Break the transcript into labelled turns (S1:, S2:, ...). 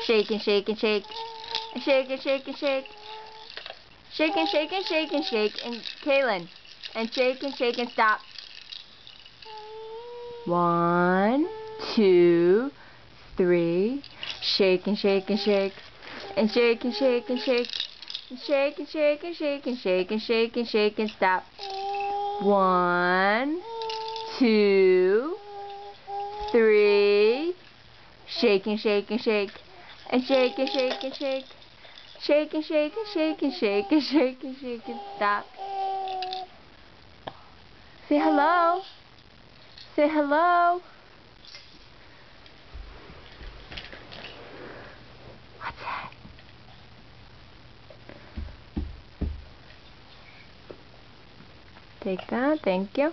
S1: Shake and shake and shake. Shake and shake and shake. Shake and shake and shake and shake. And Kaylin. And shake and stop. 1, 2, 3. Shake and shake and shake. And shake and shake and shake. And shake and shake and shake and shake and shake and shake and stop. 1, 2, 3. Shake and shake and shake. And shake and shake and shake. Shake and shake and shake and shake and shake and shake and stop. Say hello. Say hello. What's that? Take that. Thank you.